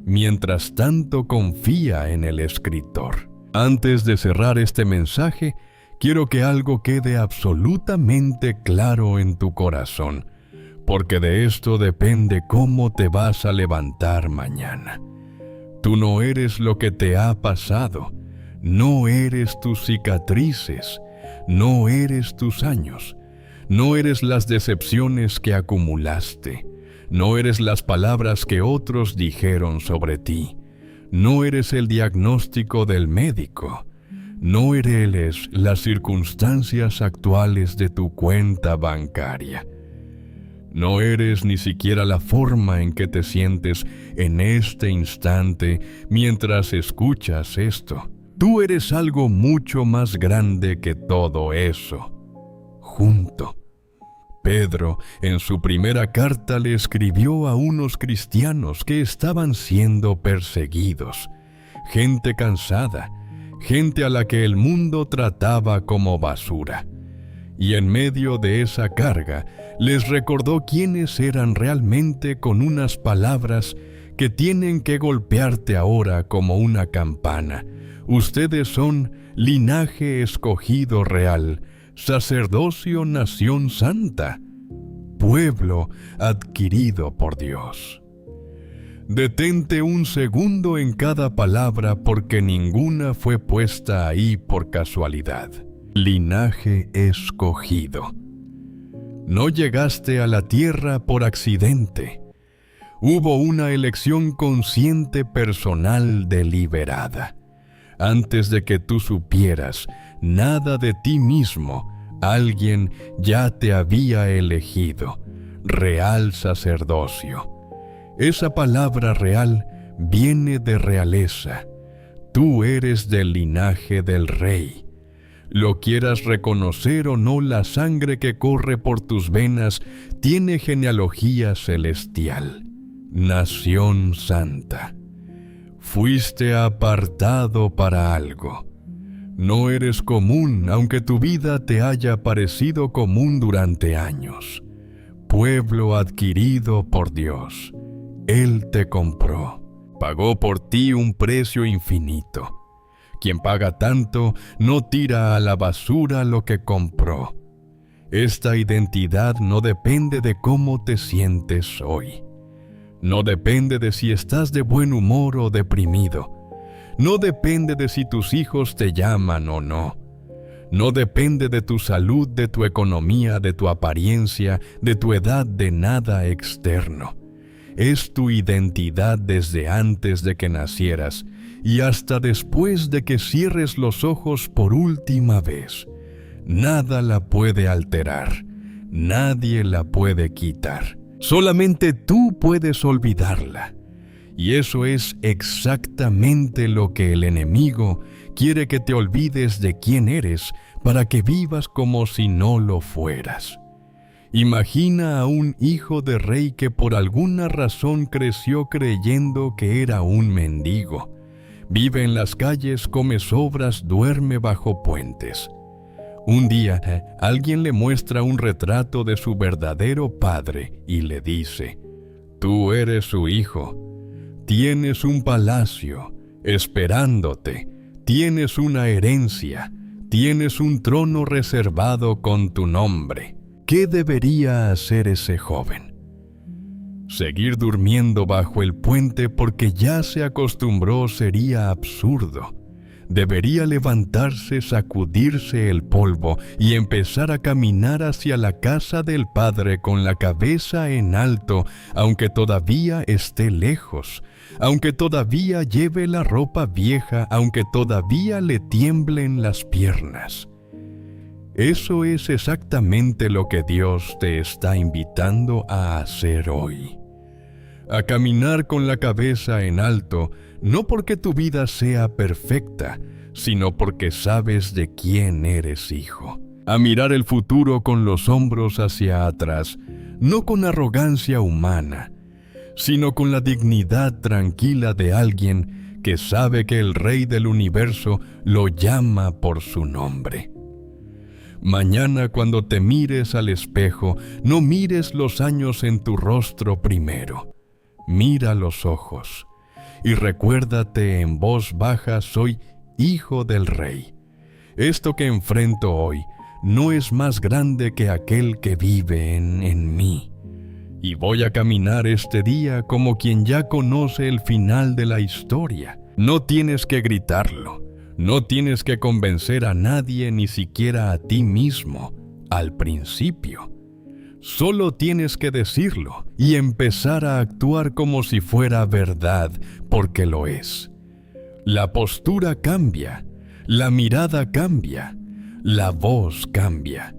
Mientras tanto, confía en el escritor. Antes de cerrar este mensaje, quiero que algo quede absolutamente claro en tu corazón, porque de esto depende cómo te vas a levantar mañana. Tú no eres lo que te ha pasado, no eres tus cicatrices, no eres tus años, no eres las decepciones que acumulaste, no eres las palabras que otros dijeron sobre ti, no eres el diagnóstico del médico, no eres las circunstancias actuales de tu cuenta bancaria. No eres ni siquiera la forma en que te sientes en este instante mientras escuchas esto. Tú eres algo mucho más grande que todo eso. Junto. Pedro, en su primera carta, le escribió a unos cristianos que estaban siendo perseguidos, gente cansada, gente a la que el mundo trataba como basura. Y en medio de esa carga, les recordó quiénes eran realmente con unas palabras que tienen que golpearte ahora como una campana. Ustedes son linaje escogido real, sacerdocio, nación santa, pueblo adquirido por Dios. Detente un segundo en cada palabra porque ninguna fue puesta ahí por casualidad. Linaje escogido. No llegaste a la tierra por accidente. Hubo una elección consciente personal deliberada. Antes de que tú supieras nada de ti mismo, alguien ya te había elegido. Real sacerdocio. Esa palabra real viene de realeza. Tú eres del linaje del rey. Lo quieras reconocer o no, la sangre que corre por tus venas tiene genealogía celestial. Nación santa. Fuiste apartado para algo. No eres común, aunque tu vida te haya parecido común durante años. Pueblo adquirido por Dios. Él te compró. Pagó por ti un precio infinito. Quien paga tanto no tira a la basura lo que compró. Esta identidad no depende de cómo te sientes hoy. No depende de si estás de buen humor o deprimido. No depende de si tus hijos te llaman o no. No depende de tu salud, de tu economía, de tu apariencia, de tu edad, de nada externo. Es tu identidad desde antes de que nacieras y hasta después de que cierres los ojos por última vez. Nada la puede alterar, nadie la puede quitar. Solamente tú puedes olvidarla. Y eso es exactamente lo que el enemigo quiere, que te olvides de quién eres para que vivas como si no lo fueras. Imagina a un hijo de rey que por alguna razón creció creyendo que era un mendigo. Vive en las calles, come sobras, duerme bajo puentes. Un día, alguien le muestra un retrato de su verdadero padre y le dice: «Tú eres su hijo. Tienes un palacio esperándote. Tienes una herencia. Tienes un trono reservado con tu nombre». ¿Qué debería hacer ese joven? Seguir durmiendo bajo el puente porque ya se acostumbró sería absurdo. Debería levantarse, sacudirse el polvo y empezar a caminar hacia la casa del Padre con la cabeza en alto, aunque todavía esté lejos, aunque todavía lleve la ropa vieja, aunque todavía le tiemblen las piernas. Eso es exactamente lo que Dios te está invitando a hacer hoy. A caminar con la cabeza en alto, no porque tu vida sea perfecta, sino porque sabes de quién eres hijo. A mirar el futuro con los hombros hacia atrás, no con arrogancia humana, sino con la dignidad tranquila de alguien que sabe que el Rey del Universo lo llama por su nombre. Mañana, cuando te mires al espejo, no mires los años en tu rostro primero. Mira los ojos y recuérdate en voz baja: soy hijo del Rey. Esto que enfrento hoy no es más grande que aquel que vive en mí. Y voy a caminar este día como quien ya conoce el final de la historia. No tienes que gritarlo. No tienes que convencer a nadie, ni siquiera a ti mismo, al principio. Solo tienes que decirlo y empezar a actuar como si fuera verdad, porque lo es. La postura cambia, la mirada cambia, la voz cambia.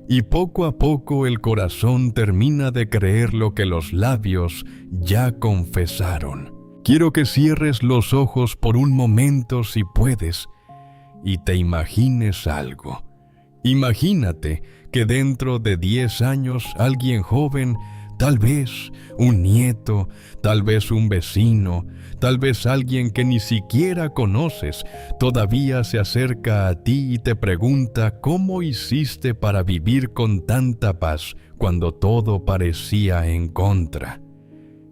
Y poco a poco el corazón termina de creer lo que los labios ya confesaron. Quiero que cierres los ojos por un momento, si puedes, y te imagines algo. Imagínate que dentro de 10 años alguien joven, tal vez un nieto, tal vez un vecino, tal vez alguien que ni siquiera conoces, todavía se acerca a ti y te pregunta cómo hiciste para vivir con tanta paz cuando todo parecía en contra.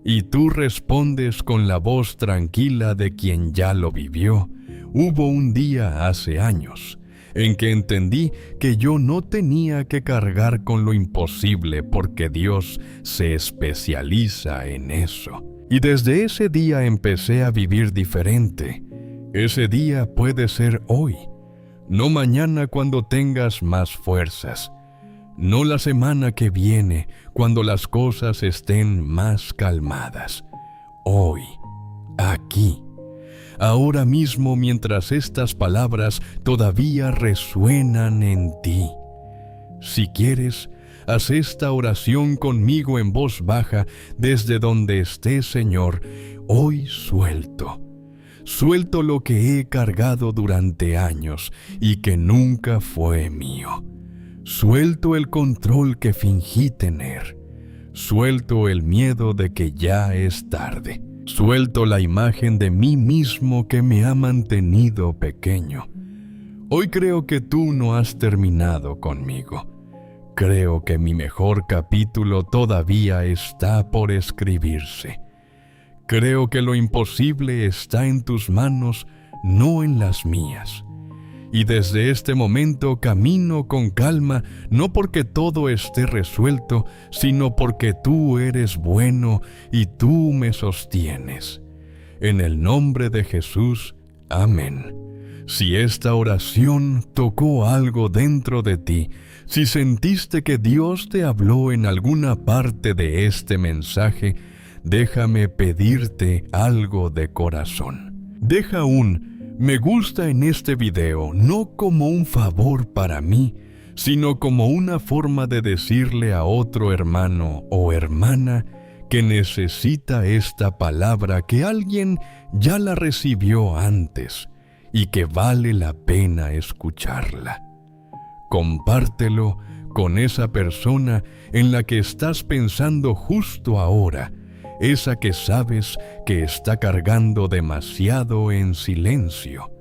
Y tú respondes con la voz tranquila de quien ya lo vivió: hubo un día hace años en que entendí que yo no tenía que cargar con lo imposible, porque Dios se especializa en eso. Y desde ese día empecé a vivir diferente. Ese día puede ser hoy, no mañana cuando tengas más fuerzas. no la semana que viene, cuando las cosas estén más calmadas. Hoy, aquí, ahora mismo, mientras estas palabras todavía resuenan en ti. Si quieres, haz esta oración conmigo en voz baja desde donde estés, Señor. Hoy suelto lo que he cargado durante años y que nunca fue mío. Suelto el control que fingí tener. Suelto el miedo de que ya es tarde. Suelto la imagen de mí mismo que me ha mantenido pequeño. Hoy creo que tú no has terminado conmigo. Creo que mi mejor capítulo todavía está por escribirse. Creo que lo imposible está en tus manos, no en las mías. Y desde este momento camino con calma, no porque todo esté resuelto, sino porque tú eres bueno y tú me sostienes. En el nombre de Jesús, amén. Si esta oración tocó algo dentro de ti, si sentiste que Dios te habló en alguna parte de este mensaje, déjame pedirte algo de corazón. Deja un me gusta en este video, no como un favor para mí, sino como una forma de decirle a otro hermano o hermana que necesita esta palabra, que alguien ya la recibió antes y que vale la pena escucharla. Compártelo con esa persona en la que estás pensando justo ahora, esa que sabes que está cargando demasiado en silencio.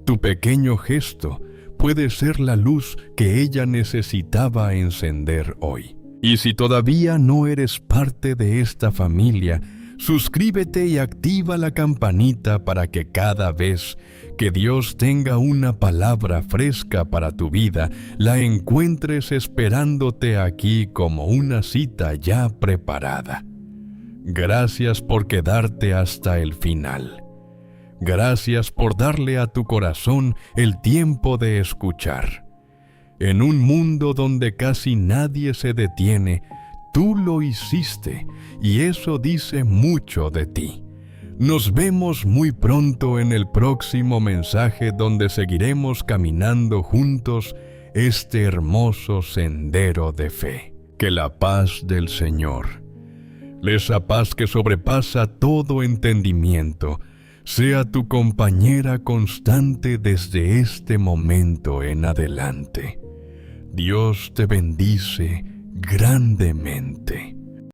Tu pequeño gesto puede ser la luz que ella necesitaba encender hoy. Y si todavía no eres parte de esta familia, suscríbete y activa la campanita para que cada vez que Dios tenga una palabra fresca para tu vida, la encuentres esperándote aquí como una cita ya preparada. Gracias por quedarte hasta el final. Gracias por darle a tu corazón el tiempo de escuchar. En un mundo donde casi nadie se detiene, tú lo hiciste y eso dice mucho de ti. Nos vemos muy pronto en el próximo mensaje donde seguiremos caminando juntos este hermoso sendero de fe. Que la paz del Señor, esa paz que sobrepasa todo entendimiento, sea tu compañera constante desde este momento en adelante. Dios te bendice grandemente.